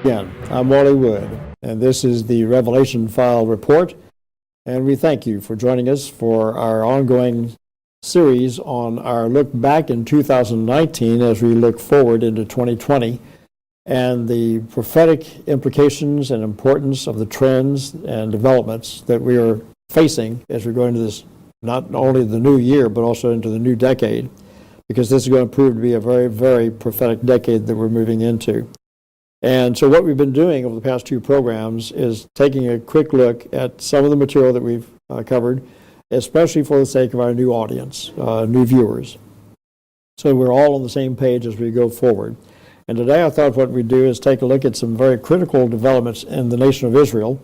Again, I'm Wally Wood, and this is the Revelation File Report, and we thank you for joining us for our ongoing series on our look back in 2019 as we look forward into 2020 and the prophetic implications and importance of the trends and developments that we are facing as we go into this, not only the new year, but also into the new decade, because this is going to prove to be a very, very prophetic decade that we're moving into. And so what we've been doing over the past two programs is taking a quick look at some of the material that we've covered, especially for the sake of our new audience, new viewers. So we're all on the same page as we go forward. And today I thought what we'd do is take a look at some very critical developments in the nation of Israel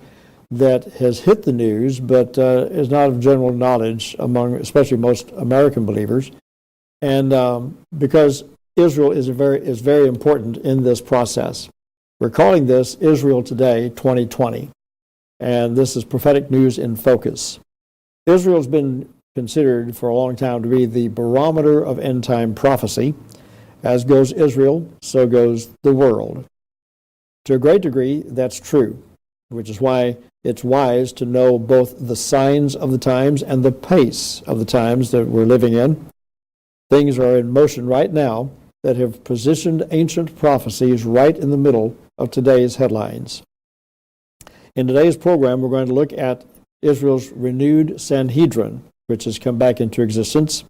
that has hit the news, but is not of general knowledge among especially most American believers. And because Israel is very important in this process. We're calling this Israel Today 2020, and this is prophetic news in focus. Israel's been considered for a long time to be the barometer of end-time prophecy. As goes Israel, so goes the world. To a great degree, that's true, which is why it's wise to know both the signs of the times and the pace of the times that we're living in. Things are in motion right now that have positioned ancient prophecies right in the middle of today's headlines. In today's program, we're going to look at Israel's renewed Sanhedrin, which has come back into existence.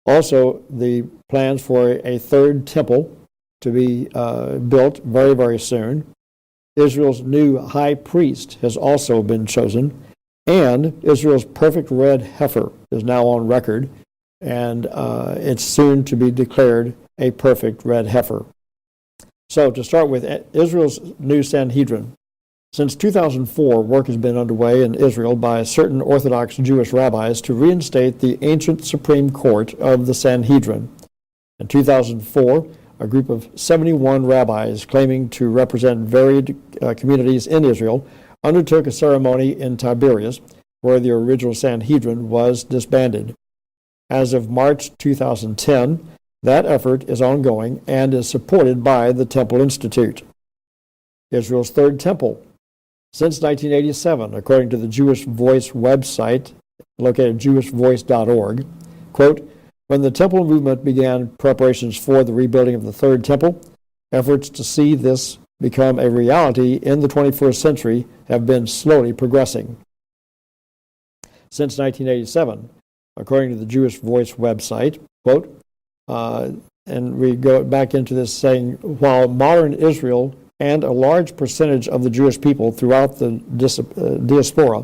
Also, the plans for a third temple to be built very, very soon. Israel's new high priest has also been chosen, and Israel's perfect red heifer is now on record, and it's soon to be declared a perfect red heifer. So to start with, Israel's new Sanhedrin. Since 2004, work has been underway in Israel by certain Orthodox Jewish rabbis to reinstate the ancient Supreme Court of the Sanhedrin. In 2004, a group of 71 rabbis claiming to represent varied communities in Israel undertook a ceremony in Tiberias where the original Sanhedrin was disbanded. As of March 2010, that effort is ongoing and is supported by the Temple Institute. Israel's third temple. Since 1987, according to the Jewish Voice website, located at jewishvoice.org, quote, when the temple movement began preparations for the rebuilding of the third temple, efforts to see this become a reality in the 21st century have been slowly progressing. Since 1987, according to the Jewish Voice website, quote, and we go back into this saying, while modern Israel and a large percentage of the Jewish people throughout the diaspora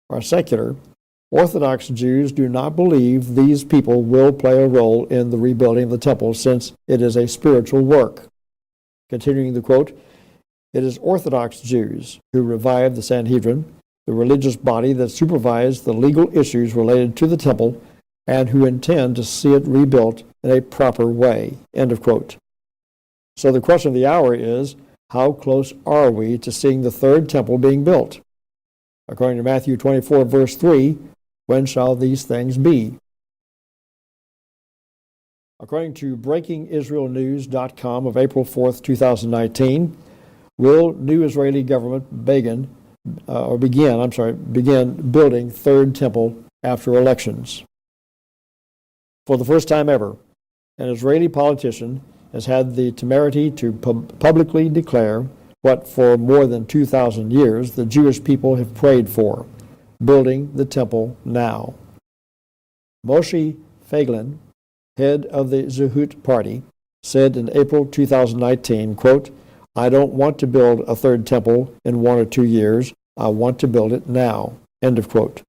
are secular, Orthodox Jews do not believe these people will play a role in the rebuilding of the temple since it is a spiritual work. Continuing the quote, it is Orthodox Jews who revived the Sanhedrin, the religious body that supervised the legal issues related to the temple and who intend to see it rebuilt in a proper way, end of quote. So the question of the hour is, how close are we to seeing the third temple being built? According to Matthew 24, verse 3, when shall these things be? According to BreakingIsraelNews.com of April 4th, 2019, will new Israeli government begin building third temple after elections? For the first time ever, an Israeli politician has had the temerity to publicly declare what for more than 2,000 years the Jewish people have prayed for, building the temple now. Moshe Feiglin, head of the Zehut Party, said in April 2019, quote, I don't want to build a third temple in 1 or 2 years. I want to build it now, end of quote.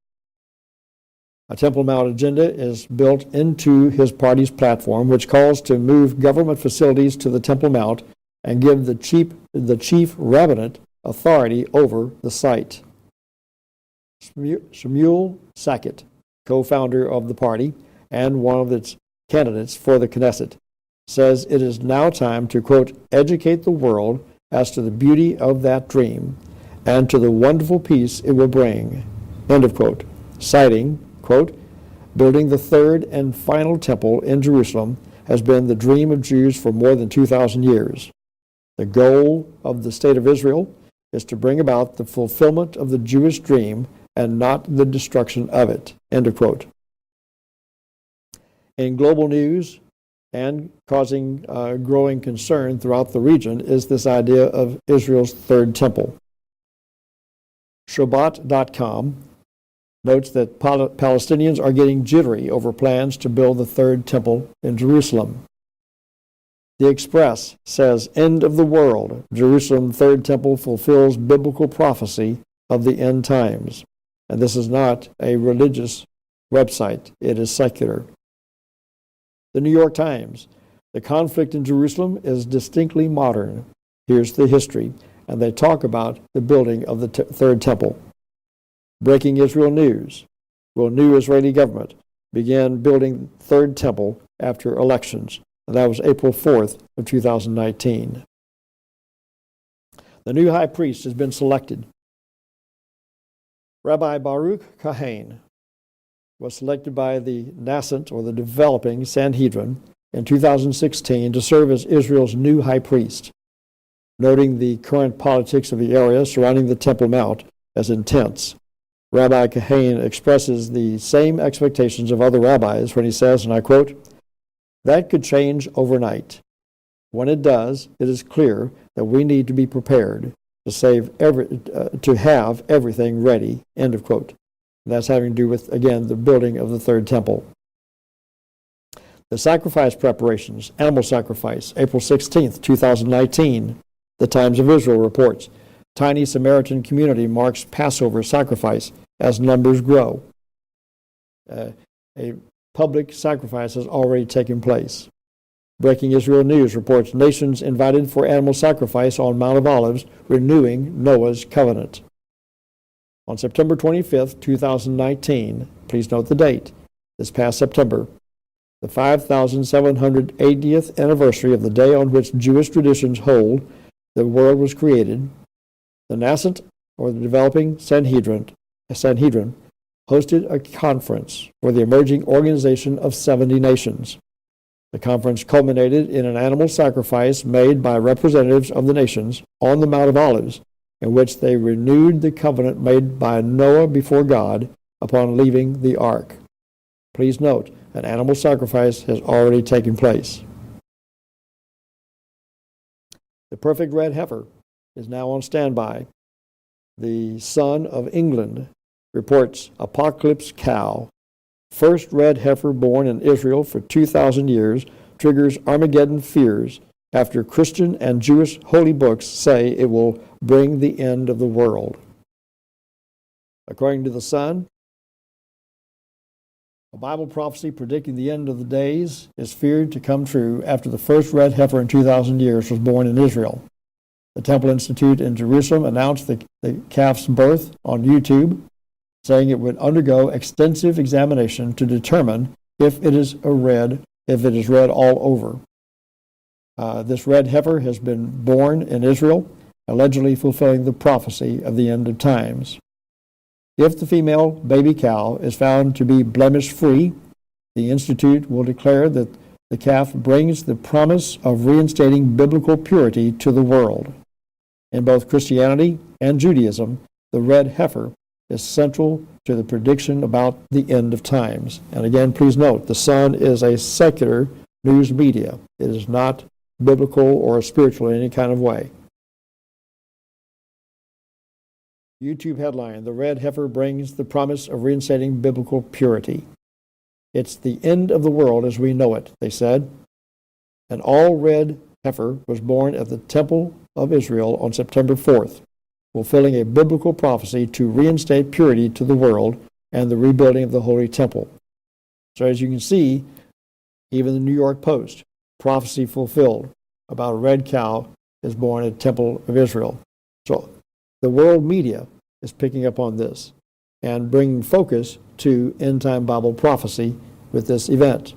A Temple Mount agenda is built into his party's platform, which calls to move government facilities to the Temple Mount and give the chief rabbinate authority over the site. Shmuel Sackett, co-founder of the party and one of its candidates for the Knesset, says it is now time to, quote, educate the world as to the beauty of that dream and to the wonderful peace it will bring, end of quote, citing, quote, building the third and final temple in Jerusalem has been the dream of Jews for more than 2,000 years. The goal of the State of Israel is to bring about the fulfillment of the Jewish dream and not the destruction of it. End of quote. In global news, and causing growing concern throughout the region, is this idea of Israel's third temple. Shabbat.com notes that Palestinians are getting jittery over plans to build the third temple in Jerusalem. The Express says, end of the world, Jerusalem third temple fulfills biblical prophecy of the end times. And this is not a religious website, it is secular. The New York Times, the conflict in Jerusalem is distinctly modern. Here's the history, and they talk about the building of the third temple. Breaking Israel news, will new Israeli government begin building third temple after elections? And that was April 4th of 2019. The new high priest has been selected. Rabbi Baruch Kahane was selected by the nascent, or the developing, Sanhedrin in 2016 to serve as Israel's new high priest, noting the current politics of the area surrounding the Temple Mount as intense. Rabbi Kahane expresses the same expectations of other rabbis when he says, and I quote, "That could change overnight. When it does, it is clear that we need to be prepared to have everything ready." End of quote. And that's having to do with, again, the building of the third temple. The sacrifice preparations, animal sacrifice, April 16th, 2019. The Times of Israel reports, tiny Samaritan community marks Passover sacrifice as numbers grow. A public sacrifice has already taken place. Breaking Israel News reports nations invited for animal sacrifice on Mount of Olives, renewing Noah's covenant. On September 25th, 2019, please note the date, this past September, the 5,780th anniversary of the day on which Jewish traditions hold the world was created, the nascent, or the developing Sanhedrin hosted a conference for the emerging organization of 70 nations. The conference culminated in an animal sacrifice made by representatives of the nations on the Mount of Olives, in which they renewed the covenant made by Noah before God upon leaving the ark. Please note, an animal sacrifice has already taken place. The perfect red heifer is now on standby. The Sun of England reports apocalypse cow. First red heifer born in Israel for 2,000 years triggers Armageddon fears after Christian and Jewish holy books say it will bring the end of the world. According to the Sun, a Bible prophecy predicting the end of the days is feared to come true after the first red heifer in 2,000 years was born in Israel. The Temple Institute in Jerusalem announced the calf's birth on YouTube, saying it would undergo extensive examination to determine if it is red all over. This red heifer has been born in Israel, allegedly fulfilling the prophecy of the end of times. If the female baby cow is found to be blemish-free, the Institute will declare that the calf brings the promise of reinstating biblical purity to the world. In both Christianity and Judaism, the red heifer is central to the prediction about the end of times. And again, please note, the Sun is a secular news media. It is not biblical or spiritual in any kind of way. YouTube headline, the red heifer brings the promise of reinstating biblical purity. It's the end of the world as we know it, they said. An all-red heifer was born at the Temple of Israel on September 4th, fulfilling a biblical prophecy to reinstate purity to the world and the rebuilding of the Holy Temple. So as you can see, even the New York Post, prophecy fulfilled about a red cow is born at the Temple of Israel. So the world media is picking up on this and bringing focus to end-time Bible prophecy with this event.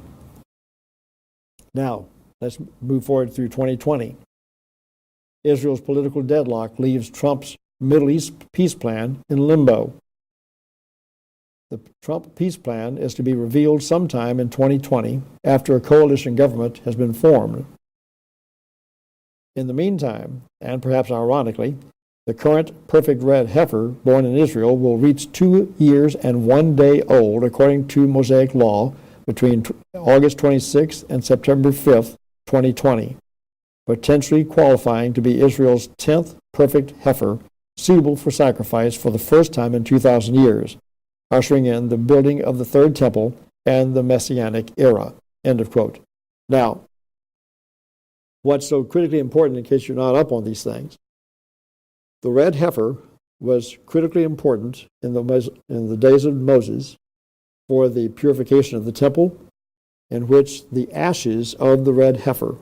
Now, let's move forward through 2020. Israel's political deadlock leaves Trump's Middle East peace plan in limbo. The Trump peace plan is to be revealed sometime in 2020 after a coalition government has been formed. In the meantime, and perhaps ironically, the current perfect red heifer born in Israel will reach 2 years and 1 day old according to Mosaic law between August 26th and September 5th, 2020, potentially qualifying to be Israel's 10th perfect heifer suitable for sacrifice for the first time in 2,000 years, ushering in the building of the Third Temple and the Messianic era. End of quote. Now, what's so critically important, in case you're not up on these things, the red heifer was critically important in the days of Moses for the purification of the temple, in which the ashes of the red heifer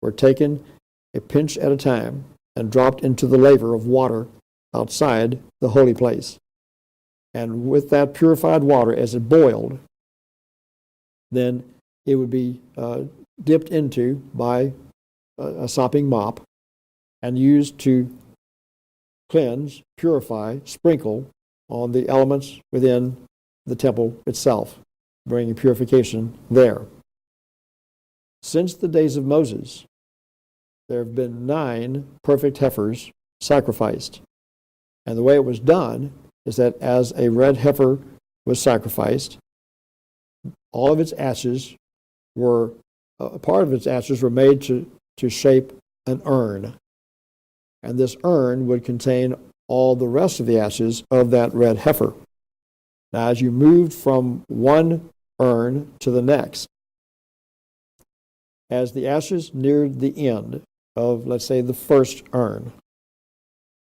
were taken a pinch at a time and dropped into the laver of water outside the holy place. And with that purified water, as it boiled, then it would be dipped into by a sopping mop and used to cleanse, purify, sprinkle on the elements within the temple itself, bringing purification there. Since the days of Moses, there have been 9 perfect heifers sacrificed. And the way it was done is that as a red heifer was sacrificed, all of its ashes were, part of its ashes were made to shape an urn. And this urn would contain all the rest of the ashes of that red heifer. Now, as you moved from one urn to the next, as the ashes neared the end of, let's say, the first urn,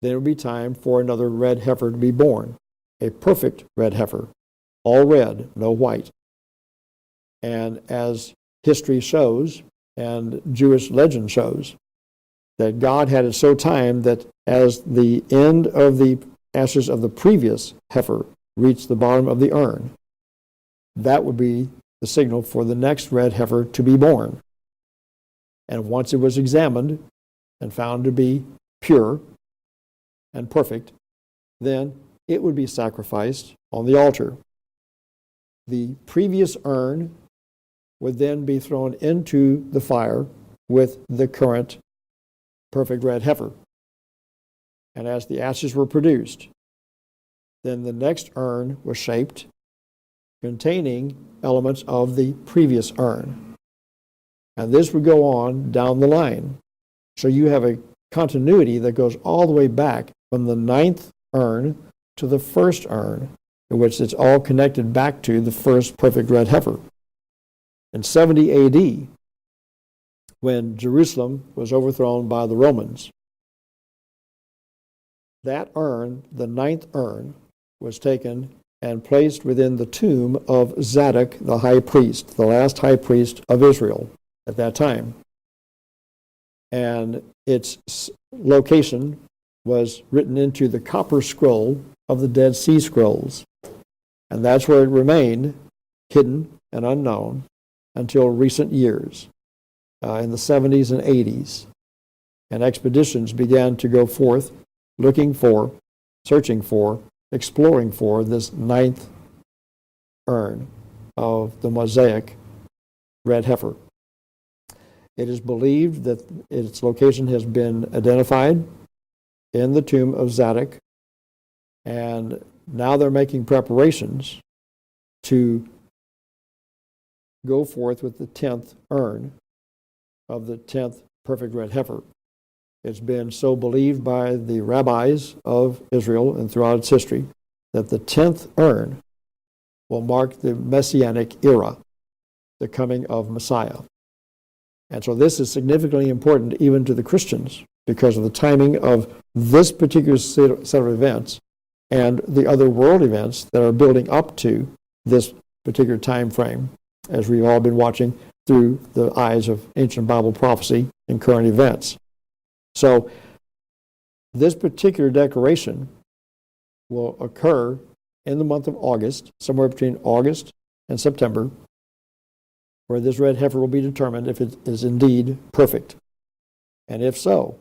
then it would be time for another red heifer to be born, a perfect red heifer, all red, no white. And as history shows, and Jewish legend shows, that God had it so timed that as the end of the ashes of the previous heifer reached the bottom of the urn, that would be the signal for the next red heifer to be born. And once it was examined and found to be pure and perfect, then it would be sacrificed on the altar. The previous urn would then be thrown into the fire with the current perfect red heifer. And as the ashes were produced, then the next urn was shaped, containing elements of the previous urn. And this would go on down the line. So you have a continuity that goes all the way back from the 9th urn to the first urn, in which it's all connected back to the first perfect red heifer. In 70 AD, when Jerusalem was overthrown by the Romans, that urn, the 9th urn, was taken and placed within the tomb of Zadok, the high priest, the last high priest of Israel at that time. And its location was written into the copper scroll of the Dead Sea Scrolls. And that's where it remained, hidden and unknown, until recent years, in the 70s and 80s. And expeditions began to go forth looking for, searching for, exploring for this 9th urn of the Mosaic red heifer. It is believed that its location has been identified in the tomb of Zadok, and now they're making preparations to go forth with the 10th urn of the 10th perfect red heifer. It's been so believed by the rabbis of Israel and throughout its history that the 10th urn will mark the Messianic era, the coming of Messiah. And so this is significantly important even to the Christians because of the timing of this particular set of events and the other world events that are building up to this particular time frame, as we've all been watching through the eyes of ancient Bible prophecy and current events. So this particular decoration will occur in the month of August, somewhere between August and September, where this red heifer will be determined if it is indeed perfect. And if so,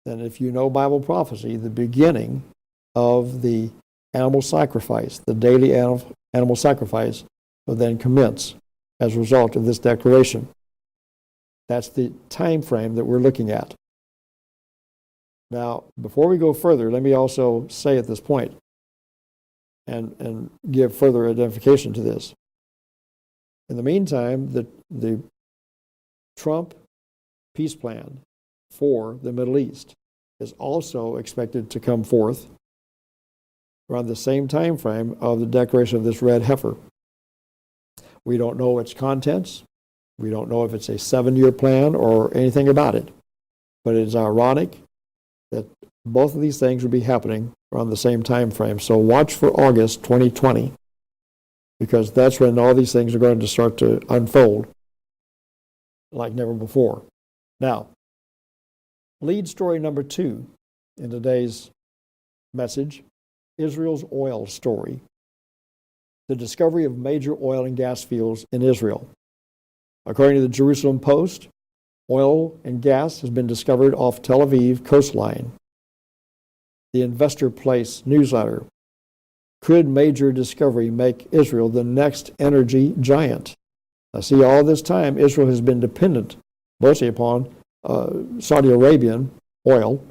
then if you know Bible prophecy, the beginning of the animal sacrifice, the daily animal sacrifice, will then commence as a result of this declaration. That's the time frame that we're looking at. Now, before we go further, let me also say at this point and give further identification to this. In the meantime, the Trump peace plan for the Middle East is also expected to come forth around the same time frame of the declaration of this red heifer. We don't know its contents. We don't know if it's a 7-year plan or anything about it. But it is ironic that both of these things will be happening around the same time frame. So watch for August 2020, because that's when all these things are going to start to unfold like never before. Now, lead story number 2 in today's message, Israel's oil story. The discovery of major oil and gas fields in Israel. According to the Jerusalem Post, oil and gas has been discovered off Tel Aviv coastline. The Investor Place newsletter. Could major discovery make Israel the next energy giant? Now, see, all this time, Israel has been dependent mostly upon Saudi Arabian oil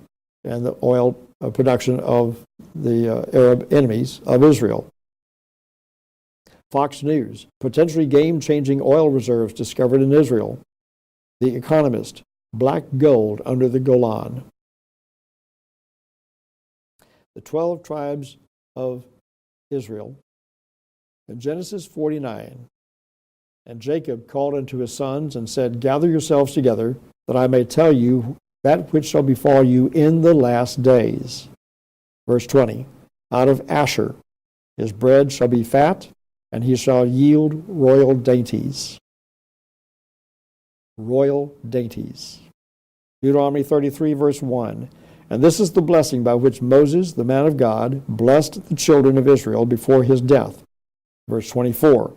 and the oil production of the Arab enemies of Israel. Fox News, potentially game-changing oil reserves discovered in Israel. The Economist, black gold under the Golan. The 12 tribes of Israel. In Genesis 49, and Jacob called unto his sons and said, gather yourselves together, that I may tell you that which shall befall you in the last days. Verse 20, out of Asher his bread shall be fat, and he shall yield royal dainties. Royal dainties. Deuteronomy 33, verse 1. And this is the blessing by which Moses, the man of God, blessed the children of Israel before his death. Verse 24.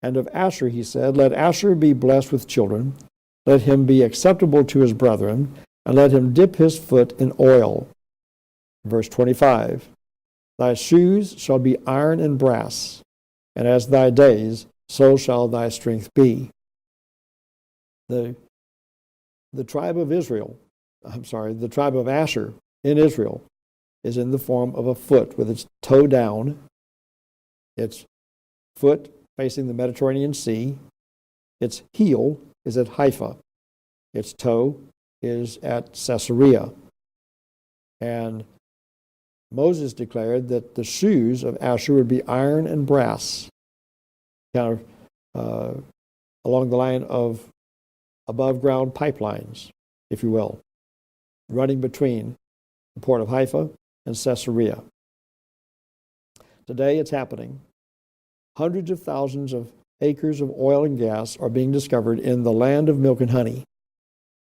And of Asher he said, let Asher be blessed with children, let him be acceptable to his brethren, and let him dip his foot in oil. Verse 25. Thy shoes shall be iron and brass, and as thy days, so shall thy strength be. The tribe of the tribe of Asher in Israel is in the form of a foot with its toe down, its foot facing the Mediterranean Sea, its heel is at Haifa, its toe is at Caesarea. And Moses declared that the shoes of Asher would be iron and brass, kind of along the line of above-ground pipelines, if you will, running between the port of Haifa and Caesarea. Today it's happening. Hundreds of thousands of acres of oil and gas are being discovered in the land of milk and honey.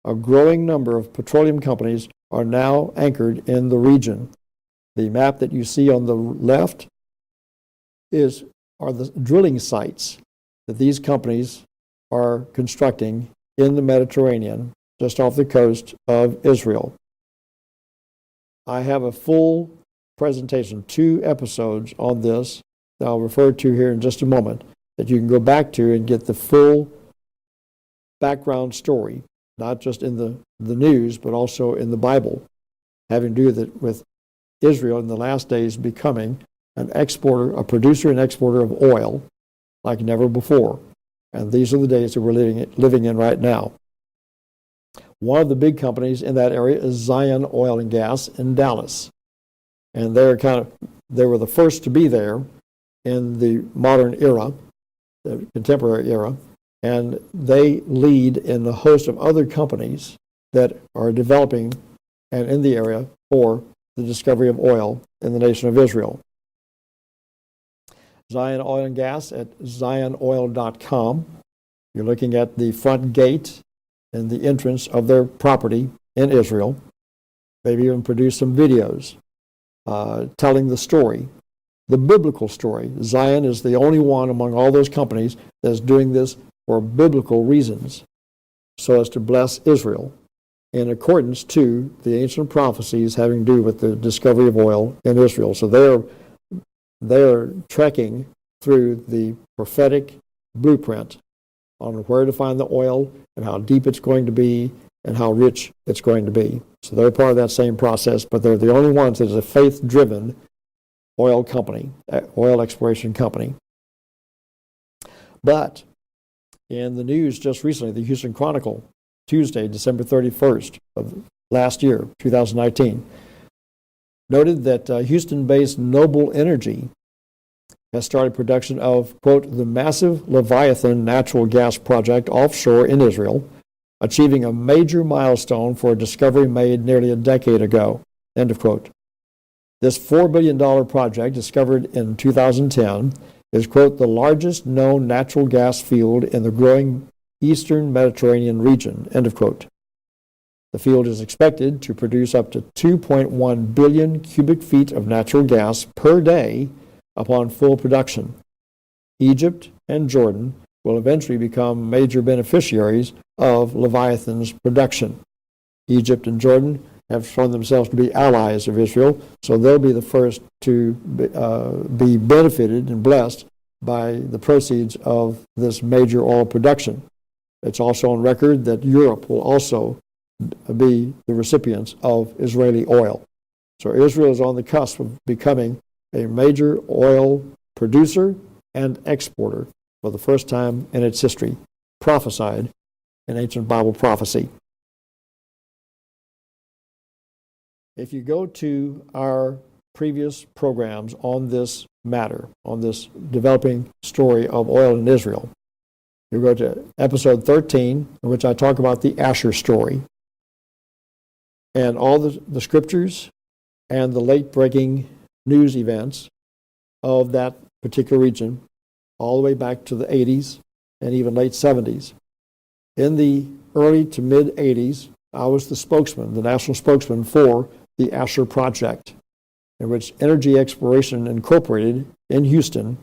A growing number of petroleum companies are now anchored in the region. The map that you see on the left are the drilling sites that these companies are constructing in the Mediterranean, just off the coast of Israel. I have a full presentation, 2 episodes on this that I'll refer to here in just a moment, that you can go back to and get the full background story, not just in the news, but also in the Bible, having to do with Israel in the last days becoming a producer and exporter of oil like never before. And these are the days that we're living in right now. One of the big companies in that area is Zion Oil and Gas in Dallas. And they were the first to be there in the modern era, the contemporary era, and they lead in a host of other companies that are developing and in the area for the discovery of oil in the nation of Israel. Zion Oil and Gas at zionoil.com. You're looking at the front gate and the entrance of their property in Israel. They've even produced some videos telling the story, the biblical story. Zion is the only one among all those companies that's doing this for biblical reasons, so as to bless Israel in accordance to the ancient prophecies having to do with the discovery of oil in Israel. So they're trekking through the prophetic blueprint on where to find the oil and how deep it's going to be and how rich it's going to be. So they're part of that same process, but they're the only ones that is a faith-driven oil company, oil exploration company. But in the news just recently, the Houston Chronicle, Tuesday, December 31st of last year, 2019, noted that Houston-based Noble Energy has started production of, quote, the massive Leviathan natural gas project offshore in Israel, achieving a major milestone for a discovery made nearly a decade ago, end of quote. This $4 billion project, discovered in 2010, is, quote, the largest known natural gas field in the growing eastern Mediterranean region, end of quote. The field is expected to produce up to 2.1 billion cubic feet of natural gas per day upon full production. Egypt and Jordan will eventually become major beneficiaries of Leviathan's production. Egypt and Jordan have shown themselves to be allies of Israel, so they'll be the first to be benefited and blessed by the proceeds of this major oil production. It's also on record that Europe will also be the recipients of Israeli oil. So Israel is on the cusp of becoming a major oil producer and exporter for the first time in its history, prophesied in ancient Bible prophecy. If you go to our previous programs on this matter, on this developing story of oil in Israel, you go to episode 13, in which I talk about the Asher story and all the scriptures and the late-breaking news events of that particular region, all the way back to the 80s and even late 70s. In the early to mid-80s, I was the spokesman, the national spokesman for the Asher Project, in which Energy Exploration Incorporated in Houston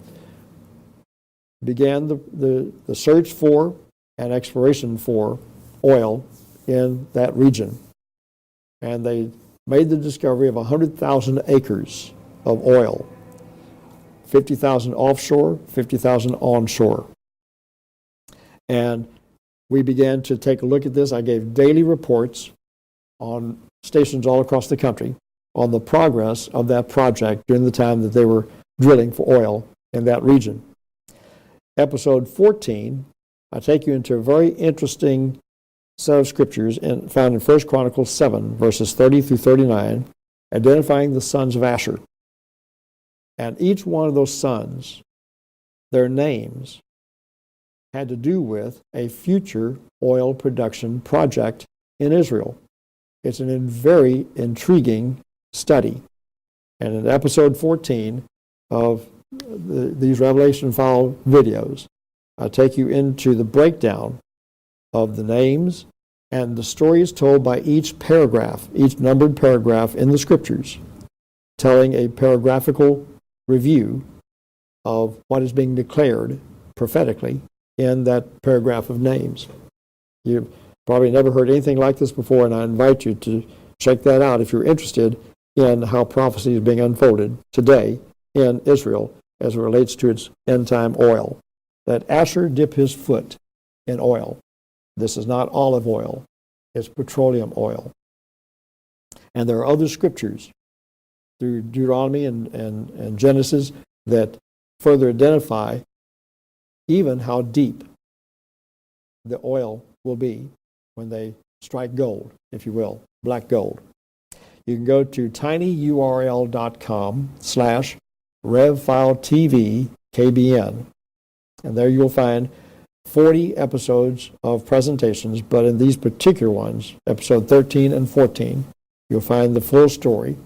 began the search for and exploration for oil in that region. And they made the discovery of 100,000 acres of oil, 50,000 offshore, 50,000 onshore. And we began to take a look at this. I gave daily reports on stations all across the country on the progress of that project during the time that they were drilling for oil in that region. Episode 14, I take you into a very interesting set of scriptures found in 1 Chronicles 7, verses 30 through 39, identifying the sons of Asher. And each one of those sons, their names, had to do with a future oil production project in Israel. It's a very intriguing study. And in episode 14 of these Revelation File videos, I take you into the breakdown of the names and the stories told by each paragraph, each numbered paragraph in the scriptures, telling a paragraphical review of what is being declared prophetically in that paragraph of names. You've probably never heard anything like this before, and I invite you to check that out if you're interested in how prophecy is being unfolded today in Israel as it relates to its end-time oil. That Asher dip his foot in oil. This is not olive oil. It's petroleum oil. And there are other scriptures through Deuteronomy and Genesis that further identify even how deep the oil will be when they strike gold, if you will, black gold. You can go to tinyurl.com/RevFileTVKBN, and there you'll find 40 episodes of presentations, but in these particular ones, episode 13 and 14, you'll find the full story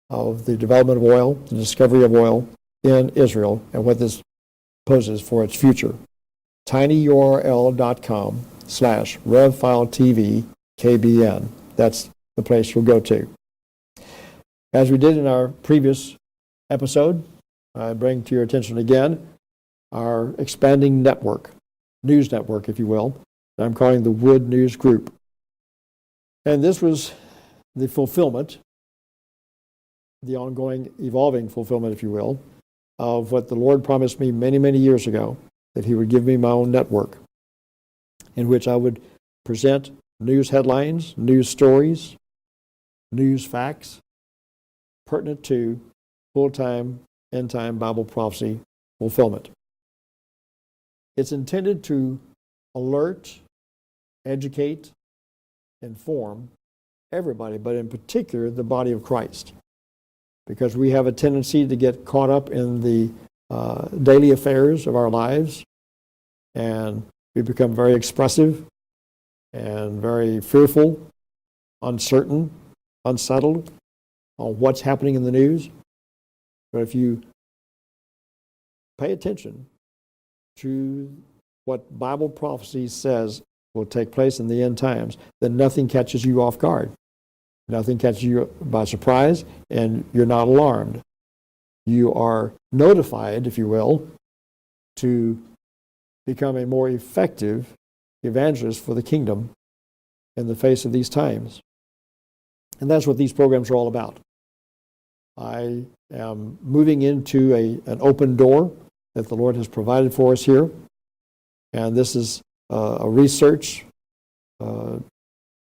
of the development of oil, the discovery of oil in Israel, and what this poses for its future. tinyurl.com/RevFileTVKBN. That's the place you'll go to. As we did in our previous episode, I bring to your attention again our expanding network, news network, if you will, that I'm calling the Wood News Group. And this was the fulfillment, the ongoing, evolving fulfillment, if you will, of what the Lord promised me many, many years ago, that He would give me my own network in which I would present news headlines, news stories, news facts pertinent to full-time, end-time Bible prophecy fulfillment. It's intended to alert, educate, inform everybody, but in particular the body of Christ, because we have a tendency to get caught up in the daily affairs of our lives, and we become very expressive and very fearful, uncertain, unsettled on what's happening in the news. But if you pay attention to what Bible prophecy says will take place in the end times, then nothing catches you off guard. Nothing catches you by surprise, and you're not alarmed. You are notified, if you will, to become a more effective evangelist for the kingdom in the face of these times. And that's what these programs are all about. I am moving into an open door that the Lord has provided for us here. And this is a research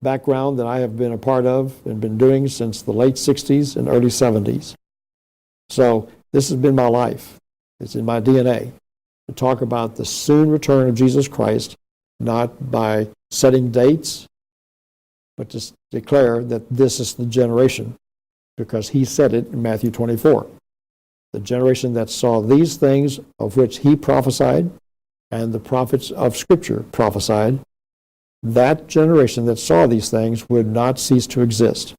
background that I have been a part of and been doing since the late 60s and early 70s. So this has been my life. It's in my DNA to talk about the soon return of Jesus Christ, not by setting dates, but to declare that this is the generation, because he said it in Matthew 24. The generation that saw these things of which he prophesied and the prophets of Scripture prophesied, that generation that saw these things would not cease to exist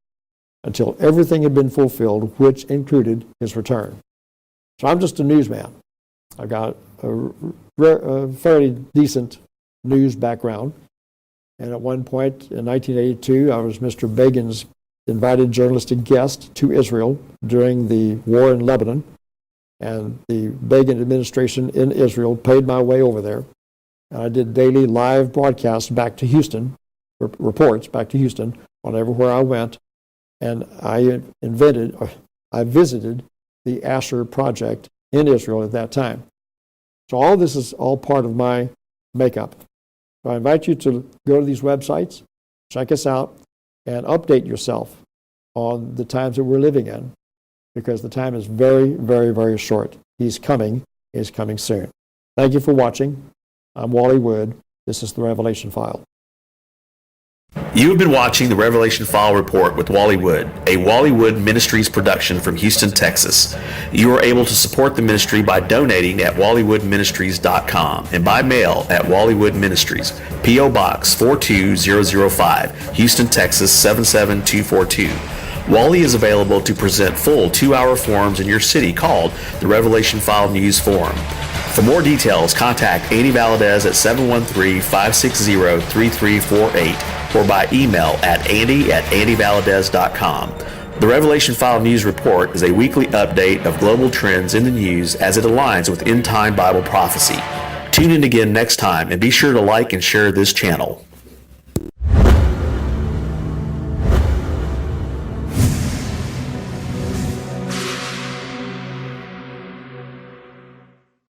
until everything had been fulfilled, which included his return. So I'm just a newsman. I've got a fairly decent news background. And at one point in 1982, I was Mr. Begin's invited journalistic guest to Israel during the war in Lebanon. And the Begin administration in Israel paid my way over there. And I did daily live broadcasts back to Houston, reports back to Houston on everywhere I went. And I visited the Asher Project in Israel at that time. So all this is all part of my makeup. So I invite you to go to these websites, check us out, and update yourself on the times that we're living in, because the time is very, very, very short. He's coming soon. Thank you for watching. I'm Wally Wood. This is the Revelation File. You have been watching the Revelation File Report with Wally Wood, a Wally Wood Ministries production from Houston, Texas. You are able to support the ministry by donating at wallywoodministries.com and by mail at Wallywood Ministries, P.O. Box 42005, Houston, Texas 77242. Wally is available to present full 2-hour forums in your city called the Revelation File News Forum. For more details, contact Andy Valadez at 713-560-3348 or by email at andy@andyvaladez.com. The Revelation File News Report is a weekly update of global trends in the news as it aligns with end-time Bible prophecy. Tune in again next time and be sure to like and share this channel.